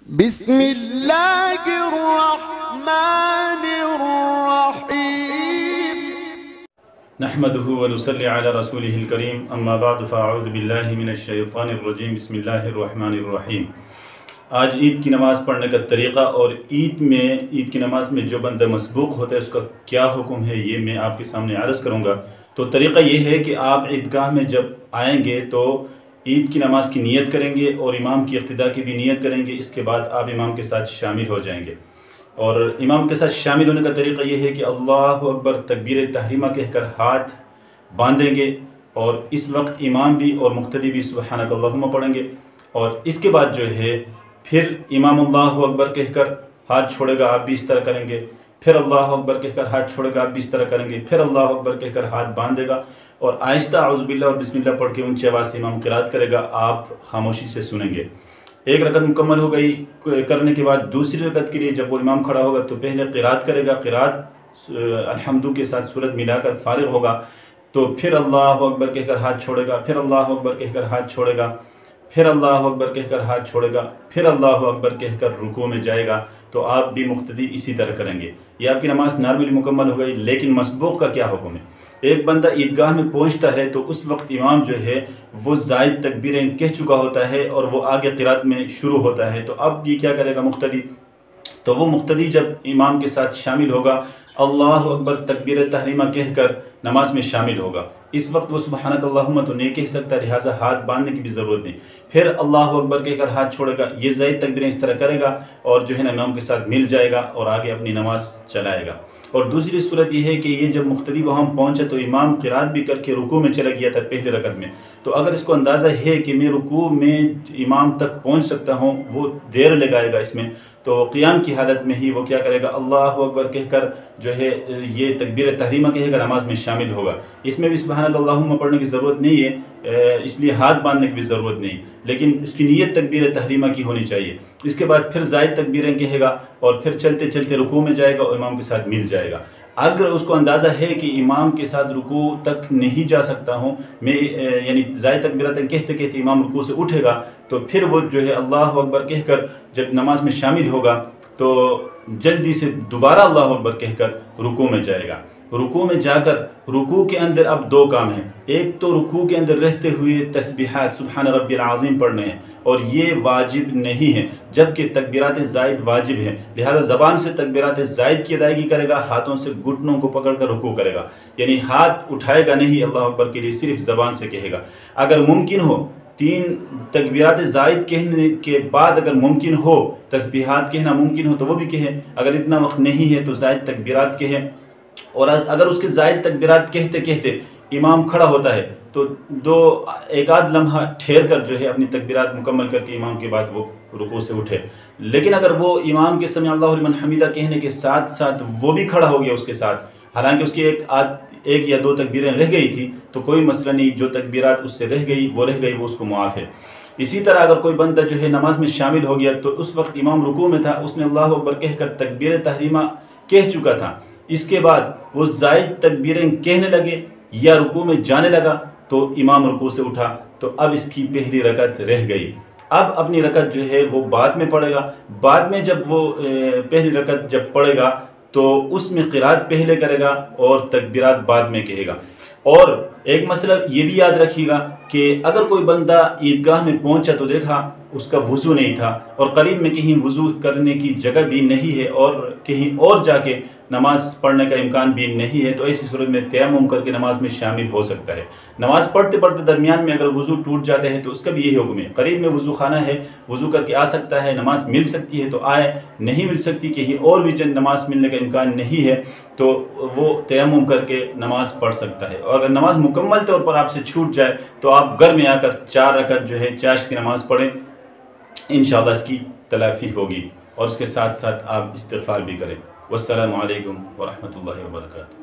بسم اللہ الرحمن الرحیم نحمده ونصلي على رسوله الكريم اما بعد فاعوذ باللہ من الشیطان الرجیم بسم اللہ الرحمن الرحیم۔ آج عید کی نماز پڑھنے کا طریقہ اور عید کی نماز میں جو بندہ مسبوق ہوتا ہے اس کا کیا حکم ہے، یہ میں آپ کے سامنے عرض کروں گا۔ تو طریقہ یہ ہے کہ آپ عیدگاہ میں جب آئیں گے تو عید کی نماز کی نیت کریں گے اور امام کی اقتداء کی بھی نیت کریں گے۔ اس کے بعد آپ امام کے ساتھ شامل ہو جائیں گے، اور امام کے ساتھ شامل ہونے کا طریقہ یہ ہے کہ اللہ اکبر تکبیر تحریمہ کہہ کر ہاتھ باندھیں گے، اور اس وقت امام بھی اور مقتدی بھی سبحانک اللہم پڑھیں گے، اور اس کے بعد جو ہے پھر امام اللہ اکبر کہہ کر ہاتھ چھوڑے گا، آپ بھی اس طرح کریں گے، پھر اللہ اکبر کہہ کر ہاتھ چھوڑے گا، آپ بھی اس طرح کریں گے، پھر اللہ اکبر کہہ کر ہاتھ باندھے گا، اور آہستہ اعوذ باللہ اور بسم اللہ پڑھ کے اونچی آواز سے امام قرات کرے گا، آپ خاموشی سے سنیں گے۔ ایک رکعت مکمل ہو گئی کرنے کے بعد دوسری رکعت کے لیے جب وہ امام کھڑا ہوگا تو پہلے قرات کرے گا، قرات الحمد کے ساتھ سورت ملا کر فارغ ہوگا، تو پھر اللہ اکبر کہہ کر ہاتھ چھوڑے گا، پھر اللہ اکبر کہہ کر ہاتھ چھوڑے گا، پھر اللہ اکبر کہہ کر ہاتھ چھوڑے گا، پھر اللہ اکبر کہہ کر رکوع میں جائے گا۔ تو آپ بھی مقتدی اسی طرح کریں گے۔ یہ آپ کی نماز نارملی مکمل ہو گئی۔ لیکن مسبوق کا کیا حکم ہے؟ ایک بندہ عیدگاہ میں پہنچتا ہے تو اس وقت امام جو ہے وہ زائد تکبیریں کہہ چکا ہوتا ہے اور وہ آگے قرات میں شروع ہوتا ہے، تو اب یہ کیا کرے گا مقتدی؟ تو وہ مقتدی جب امام کے ساتھ شامل ہوگا اللہ اکبر تکبیر تحریمہ کہہ کر نماز میں شامل ہوگا۔ اس وقت وہ سبحانک اللہم تو نہیں کہہ سکتا، لہٰذا ہاتھ باندھنے کی بھی ضرورت نہیں۔ پھر اللہ اکبر کہہ کر ہاتھ چھوڑے گا، یہ زائد تکبیریں اس طرح کرے گا اور جو ہے نا امام کے ساتھ مل جائے گا اور آگے اپنی نماز چلائے گا۔ اور دوسری صورت یہ ہے کہ یہ جب مقتدی وہاں پہنچا تو امام قرات بھی کر کے رکوع میں چلا گیا تھا پہلی رکعت میں، تو اگر اس کو اندازہ ہے کہ میں رکوع میں امام تک پہنچ سکتا ہوں، وہ دیر لگائے گا اس میں، تو قیام کی حالت میں ہی وہ کیا کرے گا؟ اللہ اکبر کہہ کر جو ہے یہ تکبیر تحریمہ کہے گا، نماز میں شامل ہوگا۔ اس میں بھی سبحانک اللہم پڑھنے کی ضرورت نہیں ہے، اس لیے ہاتھ باندھنے کی بھی ضرورت نہیں، لیکن اس کی نیت تکبیر تحریمہ کی ہونی چاہیے۔ اس کے بعد پھر زائد تکبیریں کہے گا اور پھر چلتے چلتے رکوع میں جائے گا اور امام کے ساتھ مل جائے گا۔ اگر اس کو اندازہ ہے کہ امام کے ساتھ رکوع تک نہیں جا سکتا ہوں میں، یعنی زائد تکبیراتیں کہتے کہتے امام رکوع سے اٹھے گا، تو پھر وہ جو ہے اللہ اکبر کہہ کر جب نماز میں شامل ہوگا تو جلدی سے دوبارہ اللہ اکبر کہہ کر رکوع میں جائے گا۔ رکوع میں جا کر رکوع کے اندر اب دو کام ہیں، ایک تو رکوع کے اندر رہتے ہوئے تسبیحات سبحان ربی العظیم پڑھنے ہیں، اور یہ واجب نہیں ہے، جبکہ تکبیرات زائد واجب ہیں، لہذا زبان سے تکبیرات زائد کی ادائیگی کرے گا، ہاتھوں سے گھٹنوں کو پکڑ کر رکوع کرے گا، یعنی ہاتھ اٹھائے گا نہیں اللہ اکبر کے لیے، صرف زبان سے کہے گا۔ اگر ممکن ہو تین تکبیرات زائد کہنے کے بعد اگر ممکن ہو تسبیحات کہنا ممکن ہو تو وہ بھی کہے، اگر اتنا وقت نہیں ہے تو زائد تکبیرات کہے، اور اگر اس کے زائد تکبیرات کہتے کہتے امام کھڑا ہوتا ہے تو ایک آدھ لمحہ ٹھہر کر جو ہے اپنی تکبیرات مکمل کر کے امام کے بعد وہ رکوع سے اٹھے۔ لیکن اگر وہ امام کے سمع اللہ لمن حمیدہ کہنے کے ساتھ ساتھ وہ بھی کھڑا ہو گیا اس کے ساتھ، حالانکہ اس کی ایک یا دو تکبیریں رہ گئی تھی، تو کوئی مسئلہ نہیں، جو تکبیرات اس سے رہ گئی وہ اس کو معاف ہے۔ اسی طرح اگر کوئی بندہ جو ہے نماز میں شامل ہو گیا تو اس وقت امام رکوع میں تھا، اس نے اللہ اکبر کہہ کر تکبیر تحریمہ کہہ چکا تھا، اس کے بعد وہ زائد تکبیریں کہنے لگے یا رکوع میں جانے لگا تو امام رکوع سے اٹھا، تو اب اس کی پہلی رکعت رہ گئی۔ اب اپنی رکعت جو ہے وہ بعد میں پڑھے گا، بعد میں جب وہ پہلی رکعت جب پڑھے گا تو اس میں قرات پہلے کرے گا اور تکبیرات بعد میں کہے گا۔ اور ایک مسئلہ یہ بھی یاد رکھیے گا کہ اگر کوئی بندہ عیدگاہ میں پہنچا تو دیکھا اس کا وضو نہیں تھا اور قریب میں کہیں وضو کرنے کی جگہ بھی نہیں ہے اور کہیں اور جا کے نماز پڑھنے کا امکان بھی نہیں ہے، تو ایسی صورت میں تیمم کر کے نماز میں شامل ہو سکتا ہے۔ نماز پڑھتے پڑھتے درمیان میں اگر وضو ٹوٹ جاتے ہیں تو اس کا بھی یہی حکم ہے، قریب میں وضو خانہ ہے، وضو کر کے آ سکتا ہے، نماز مل سکتی ہے تو آئے، نہیں مل سکتی کہیں اور بھی چند نماز ملنے کا امکان نہیں ہے تو وہ تیمم کر کے نماز پڑھ سکتا ہے۔ اور اگر نماز مکمل طور پر آپ سے چھوٹ جائے تو آپ گھر میں آ کر 4 رکعت جو ہے چاشت کی نماز پڑھیں، انشاءاللہ اس کی تلافی ہوگی، اور اس کے ساتھ ساتھ آپ استغفار بھی کریں۔ والسلام علیکم ورحمۃ اللہ وبرکاتہ۔